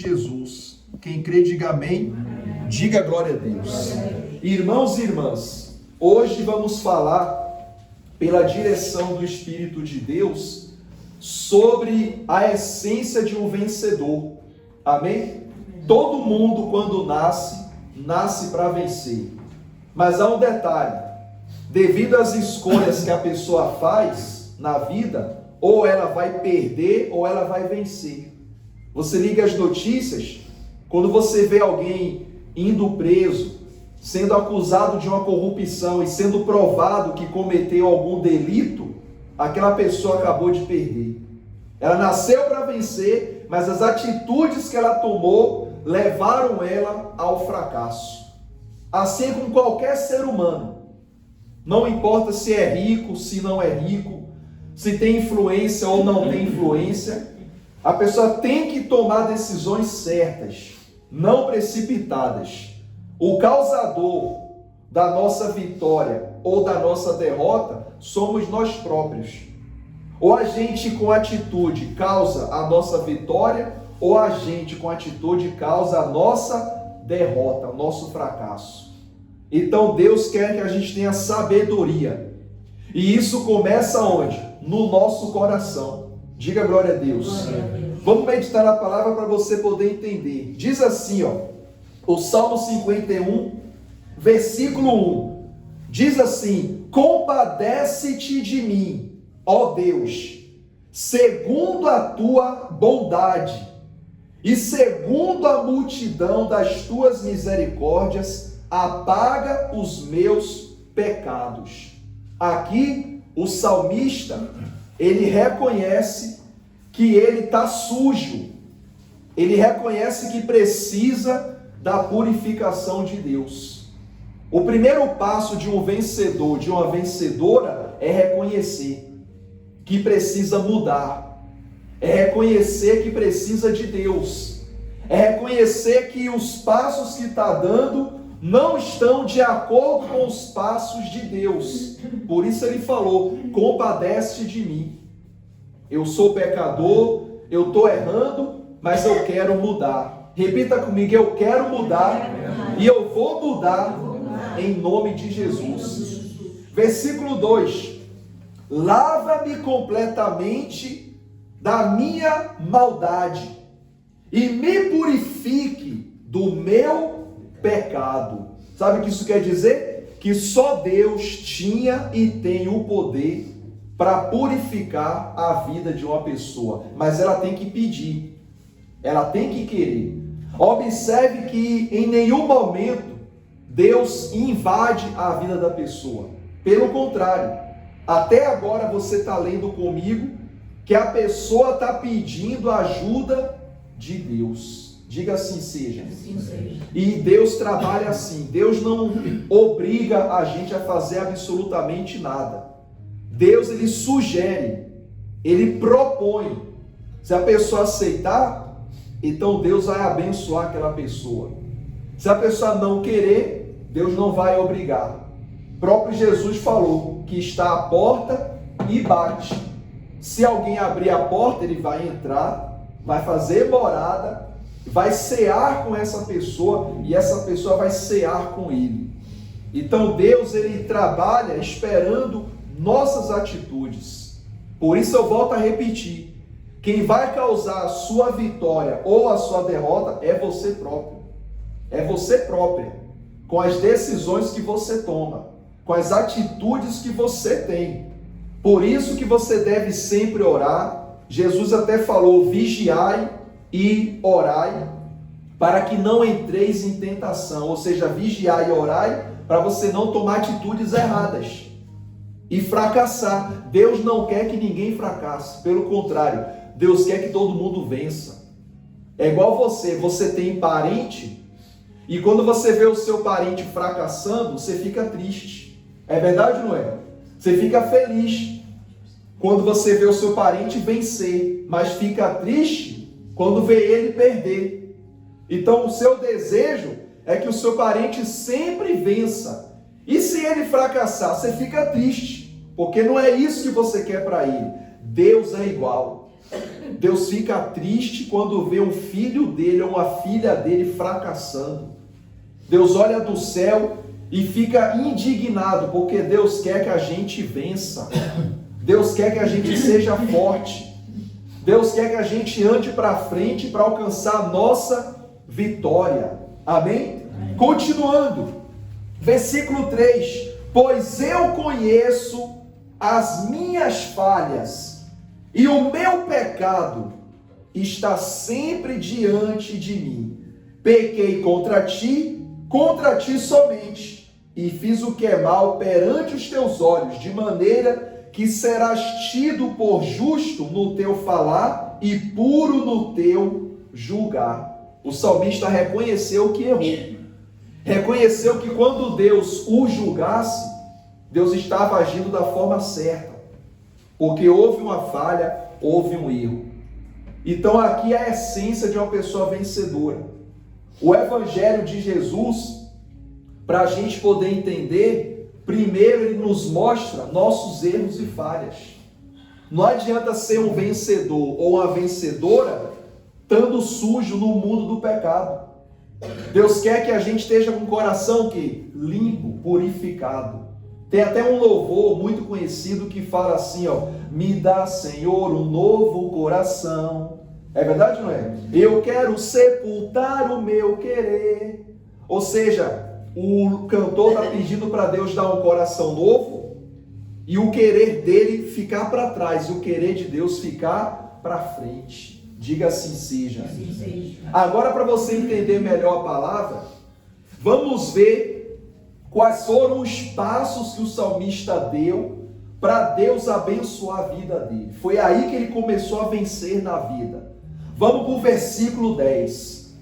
Jesus. Quem crê, diga amém. Diga glória a Deus. Irmãos e irmãs, hoje vamos falar, pela direção do Espírito de Deus, sobre a essência de um vencedor. Amém? Todo mundo, quando nasce para vencer. Mas há um detalhe: devido às escolhas que a pessoa faz na vida, ou ela vai perder ou ela vai vencer. Você liga as notícias, quando você vê alguém indo preso, sendo acusado de uma corrupção e sendo provado que cometeu algum delito, aquela pessoa acabou de perder. Ela nasceu para vencer, mas as atitudes que ela tomou levaram ela ao fracasso. Assim é com qualquer ser humano. Não importa se é rico, se não é rico, se tem influência ou não tem influência, a pessoa tem que tomar decisões certas, não precipitadas. O causador da nossa vitória ou da nossa derrota somos nós próprios. Ou a gente com atitude causa a nossa vitória, ou a gente com atitude causa a nossa derrota, o nosso fracasso. Então Deus quer que a gente tenha sabedoria. E isso começa onde? No nosso coração. Diga glória a Deus. Vamos meditar na palavra para você poder entender. Diz assim, o Salmo 51, versículo 1. Diz assim: compadece-te de mim, ó Deus, segundo a tua bondade e segundo a multidão das tuas misericórdias, apaga os meus pecados. Aqui o salmista, ele reconhece que ele está sujo. Ele reconhece que precisa da purificação de Deus. O primeiro passo de um vencedor, de uma vencedora, é reconhecer que precisa mudar. É reconhecer que precisa de Deus. É reconhecer que os passos que está dando não estão de acordo com os passos de Deus. Por isso ele falou: compadece de mim. Eu sou pecador, eu estou errando, mas eu quero mudar. Repita comigo: eu quero mudar e eu vou mudar em nome de Jesus. Versículo 2: lava-me completamente da minha maldade e me purifique do meu pecado. Sabe o que isso quer dizer? Que só Deus tinha e tem o poder para purificar a vida de uma pessoa, mas ela tem que pedir, ela tem que querer. Observe que em nenhum momento Deus invade a vida da pessoa. Pelo contrário, até agora você está lendo comigo que a pessoa está pedindo ajuda de Deus. Diga assim seja. Assim seja. E Deus trabalha assim. Deus não obriga a gente a fazer absolutamente nada. Deus, ele sugere, ele propõe. Se a pessoa aceitar, então Deus vai abençoar aquela pessoa. Se a pessoa não querer, Deus não vai obrigar. O próprio Jesus falou que está à porta e bate. Se alguém abrir a porta, ele vai entrar, vai fazer morada, vai cear com essa pessoa e essa pessoa vai cear com ele. Então Deus, ele trabalha esperando nossas atitudes. Por isso eu volto a repetir: quem vai causar a sua vitória ou a sua derrota é você próprio. É você própria, com as decisões que você toma, com as atitudes que você tem. Por isso que você deve sempre orar. Jesus até falou: vigiai e orai, para que não entreis em tentação. Ou seja, vigiai e orai para você não tomar atitudes erradas e fracassar. Deus não quer que ninguém fracasse, pelo contrário, Deus quer que todo mundo vença. É igual você tem parente, e quando você vê o seu parente fracassando, você fica triste. É verdade ou não é? Você fica feliz quando você vê o seu parente vencer, mas fica triste quando vê ele perder. Então o seu desejo é que o seu parente sempre vença. E se ele fracassar, você fica triste, porque não é isso que você quer para ele. Deus é igual. Deus fica triste quando vê um filho dele ou uma filha dele fracassando. Deus olha do céu e fica indignado, porque Deus quer que a gente vença. Deus quer que a gente seja forte. Deus quer que a gente ande para frente para alcançar a nossa vitória. Amém? Continuando, versículo 3: pois eu conheço as minhas falhas, e o meu pecado está sempre diante de mim. Pequei contra ti somente, e fiz o que é mal perante os teus olhos, de maneira que serás tido por justo no teu falar e puro no teu julgar. O salmista reconheceu que errou. Reconheceu que quando Deus o julgasse, Deus estava agindo da forma certa. Porque houve uma falha, houve um erro. Então aqui é a essência de uma pessoa vencedora. O Evangelho de Jesus, para a gente poder entender, primeiro ele nos mostra nossos erros e falhas. Não adianta ser um vencedor ou uma vencedora estando sujo no mundo do pecado. Deus quer que a gente esteja com o coração limpo, purificado. Tem até um louvor muito conhecido que fala assim, me dá, Senhor, um novo coração. É verdade ou não é? Eu quero sepultar o meu querer. Ou seja, o cantor está pedindo para Deus dar um coração novo e o querer dele ficar para trás e o querer de Deus ficar para frente. Diga assim seja. Assim seja. Agora, para você entender melhor a palavra, vamos ver quais foram os passos que o salmista deu para Deus abençoar a vida dele. Foi aí que ele começou a vencer na vida. Vamos para o versículo 10.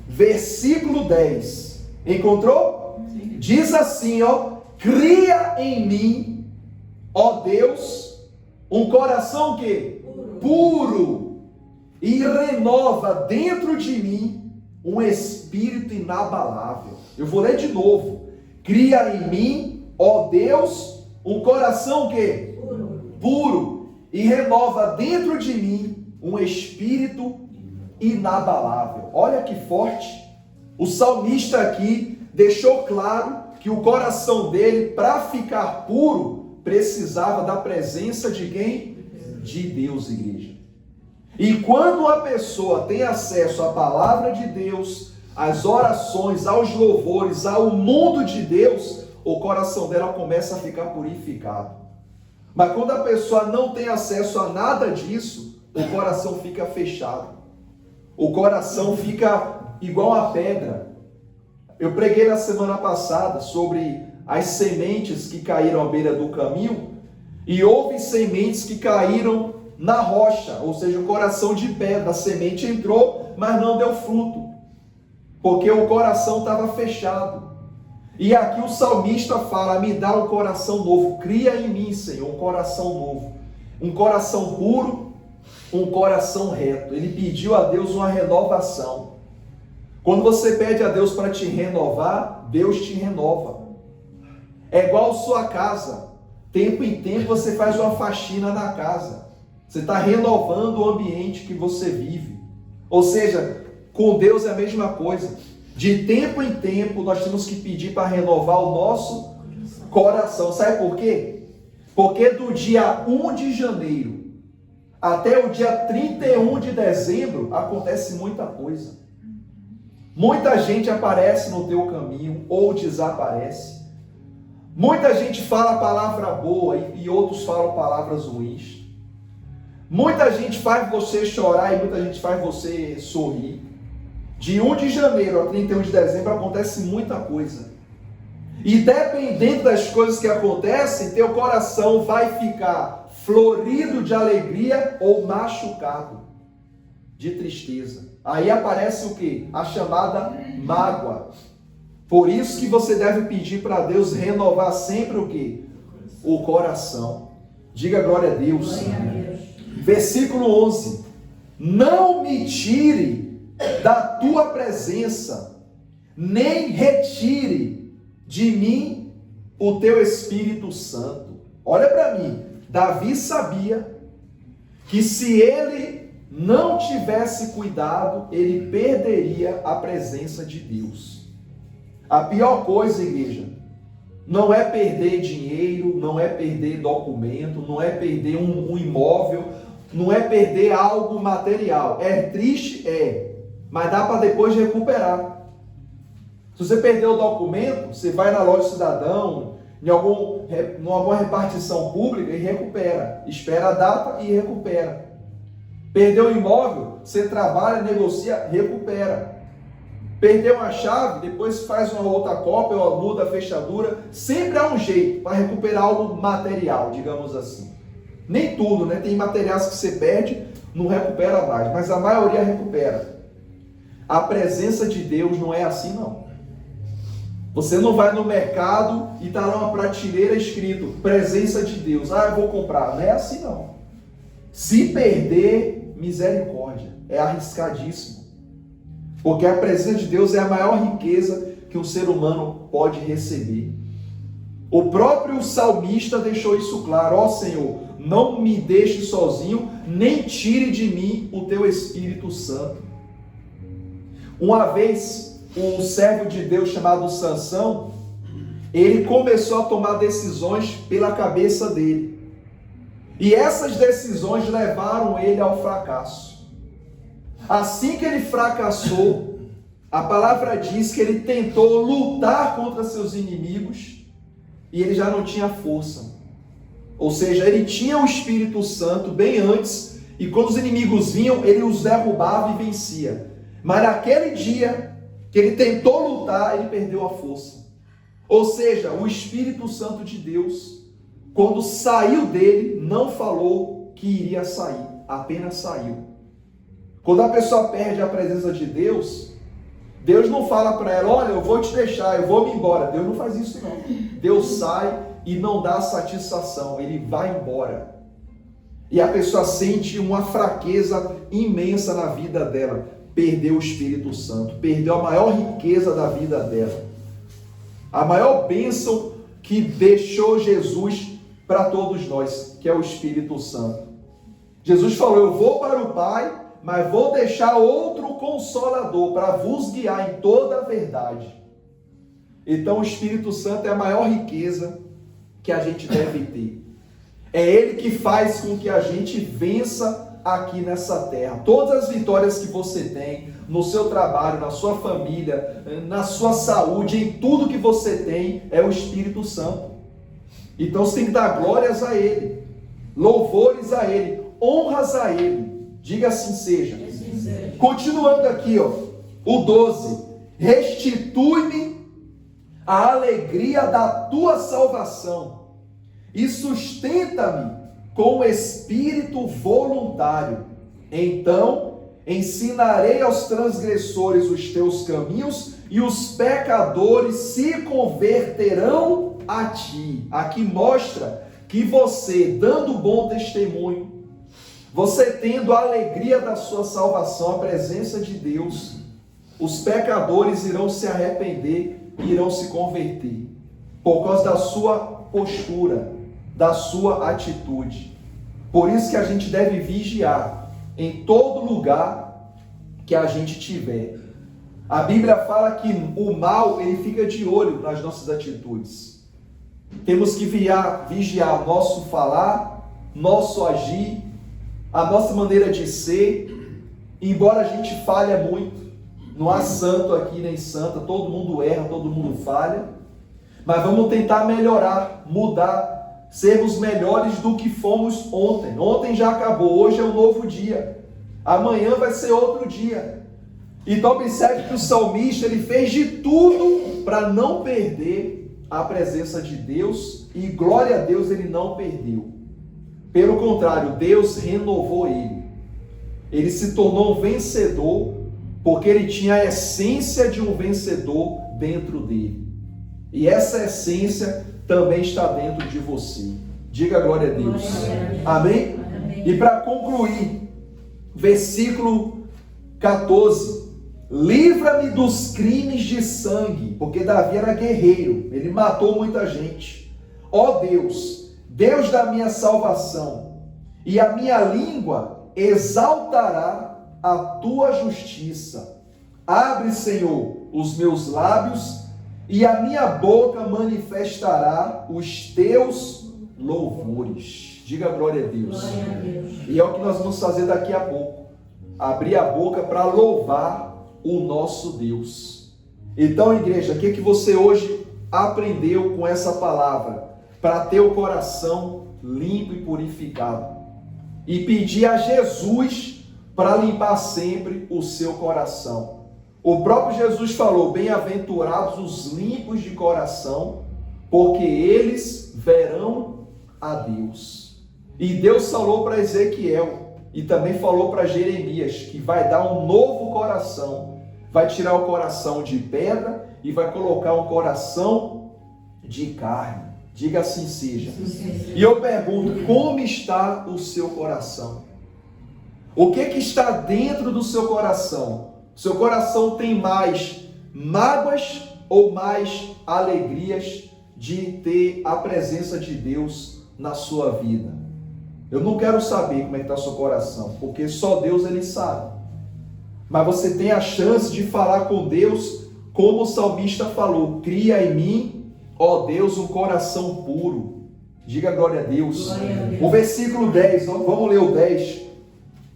Versículo 10. Encontrou? Sim. Diz assim, cria em mim, ó Deus, um coração puro, e renova dentro de mim um espírito inabalável. Eu vou ler de novo. Cria em mim, ó Deus, um coração puro, e renova dentro de mim um espírito inabalável. Olha que forte. O salmista aqui deixou claro que o coração dele, para ficar puro, precisava da presença de quem? De Deus, igreja. E quando uma pessoa tem acesso à palavra de Deus, às orações, aos louvores, ao mundo de Deus, o coração dela começa a ficar purificado. Mas quando a pessoa não tem acesso a nada disso, o coração fica fechado. O coração fica igual a pedra. Eu preguei na semana passada sobre as sementes que caíram à beira do caminho, e houve sementes que caíram na rocha, ou seja, o coração de pedra. A semente entrou, mas não deu fruto, porque o coração estava fechado. E aqui o salmista fala, me dá um coração novo, cria em mim, Senhor, um coração novo, um coração puro, um coração reto. Ele pediu a Deus uma renovação. Quando você pede a Deus para te renovar, Deus te renova. É igual sua casa. Tempo em tempo você faz uma faxina na casa. Você está renovando o ambiente que você vive. Ou seja, com Deus é a mesma coisa. De tempo em tempo nós temos que pedir para renovar o nosso coração. Sabe por quê? Porque do dia 1 de janeiro até o dia 31 de dezembro acontece muita coisa. Muita gente aparece no teu caminho ou desaparece. Muita gente fala palavra boa e outros falam palavras ruins. Muita gente faz você chorar e muita gente faz você sorrir. De 1 de janeiro a 31 de dezembro acontece muita coisa. E dependendo das coisas que acontecem, teu coração vai ficar florido de alegria ou machucado de tristeza. Aí aparece o quê? A chamada mágoa. Por isso que você deve pedir para Deus renovar sempre o quê? O coração. Diga glória a Deus. Glória a Deus. Versículo 11. Não me tire da tua presença, nem retire de mim o teu Espírito Santo. Olha para mim. Davi sabia que se ele não tivesse cuidado, ele perderia a presença de Deus. A pior coisa, igreja, não é perder dinheiro, não é perder documento, não é perder um imóvel, não é perder algo material. É triste? É, mas dá para depois recuperar. Se você perdeu o documento, você vai na loja Cidadão, em alguma repartição pública e recupera. Espera a data e recupera. Perdeu o imóvel, você trabalha, negocia, recupera. Perdeu uma chave, depois faz uma outra cópia, ou muda a fechadura. Sempre há um jeito para recuperar algo material, digamos assim. Nem tudo, né? Tem materiais que você perde, não recupera mais, mas a maioria recupera. A presença de Deus não é assim, não. Você não vai no mercado e está lá uma prateleira escrito presença de Deus. Ah, eu vou comprar. Não é assim, não. Se perder, misericórdia. É arriscadíssimo. Porque a presença de Deus é a maior riqueza que um ser humano pode receber. O próprio salmista deixou isso claro. Ó Senhor, não me deixe sozinho, nem tire de mim o teu Espírito Santo. Uma vez, um servo de Deus chamado Sansão, ele começou a tomar decisões pela cabeça dele. E essas decisões levaram ele ao fracasso. Assim que ele fracassou, a palavra diz que ele tentou lutar contra seus inimigos e ele já não tinha força. Ou seja, ele tinha o Espírito Santo bem antes e quando os inimigos vinham, ele os derrubava e vencia. Mas naquele dia que ele tentou lutar, ele perdeu a força. Ou seja, o Espírito Santo de Deus, quando saiu dele, não falou que iria sair, apenas saiu. Quando a pessoa perde a presença de Deus, Deus não fala para ela, olha, eu vou te deixar, eu vou me embora. Deus não faz isso não. Deus sai e não dá satisfação, ele vai embora. E a pessoa sente uma fraqueza imensa na vida dela. Perdeu o Espírito Santo, perdeu a maior riqueza da vida dela. A maior bênção que deixou Jesus para todos nós, que é o Espírito Santo. Jesus falou, eu vou para o Pai, mas vou deixar outro Consolador para vos guiar em toda a verdade. Então o Espírito Santo é a maior riqueza que a gente deve ter. É Ele que faz com que a gente vença aqui nessa terra. Todas as vitórias que você tem no seu trabalho, na sua família, na sua saúde, em tudo que você tem, é o Espírito Santo. Então você tem que dar glórias a Ele, louvores a Ele, honras a Ele. Diga assim seja. Continuando aqui, o 12. Restitui-me a alegria da tua salvação e sustenta-me com o espírito voluntário. Então ensinarei aos transgressores os teus caminhos e os pecadores se converterão a ti. Aqui mostra que você, dando bom testemunho, você tendo a alegria da sua salvação, a presença de Deus, os pecadores irão se arrepender e irão se converter, por causa da sua postura, da sua atitude. Por isso que a gente deve vigiar em todo lugar que a gente tiver. A Bíblia fala que o mal, ele fica de olho nas nossas atitudes. Temos que vigiar nosso falar, nosso agir, a nossa maneira de ser. Embora a gente falhe muito, não há santo aqui nem santa, todo mundo erra, todo mundo falha, mas vamos tentar melhorar, mudar, sermos melhores do que fomos ontem. Ontem já acabou, hoje é um novo dia, amanhã vai ser outro dia. Então observe que o salmista, ele fez de tudo para não perder a presença de Deus, e glória a Deus, ele não perdeu. Pelo contrário, Deus renovou ele. Ele se tornou um vencedor, porque ele tinha a essência de um vencedor dentro dele. E essa essência também está dentro de você. Diga glória a Deus. Amém? Amém. E para concluir, versículo 14. Livra-me dos crimes de sangue, porque Davi era guerreiro, ele matou muita gente. Ó Deus, Deus da minha salvação, e a minha língua exaltará a tua justiça. Abre, Senhor, os meus lábios, e a minha boca manifestará os teus louvores. Diga glória a Deus. Glória a Deus. E é o que nós vamos fazer daqui a pouco. Abrir a boca para louvar o nosso Deus. Então, igreja, o que você hoje aprendeu com essa palavra? Para ter o coração limpo e purificado. E pedir a Jesus para limpar sempre o seu coração. O próprio Jesus falou: bem-aventurados os limpos de coração, porque eles verão a Deus. E Deus falou para Ezequiel e também falou para Jeremias que vai dar um novo coração. Vai tirar o coração de pedra e vai colocar um coração de carne. Diga assim seja. E eu pergunto, como está o seu coração? O que está dentro do seu coração? Seu coração tem mais mágoas ou mais alegrias de ter a presença de Deus na sua vida? Eu não quero saber como é que está o seu coração, porque só Deus ele sabe. Mas você tem a chance de falar com Deus, como o salmista falou: cria em mim, ó Deus, um coração puro. Diga glória a Deus. Glória a Deus. O versículo 10, vamos ler o 10.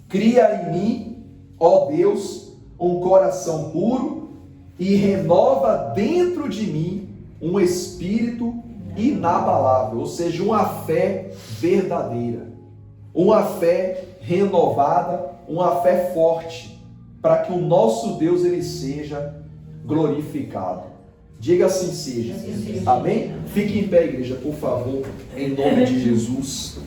Cria em mim, ó Deus, um coração puro e renova dentro de mim um espírito inabalável, ou seja, uma fé verdadeira, uma fé renovada, uma fé forte, para que o nosso Deus ele seja glorificado. Diga assim seja. Amém? Fique em pé, igreja, por favor, em nome de Jesus.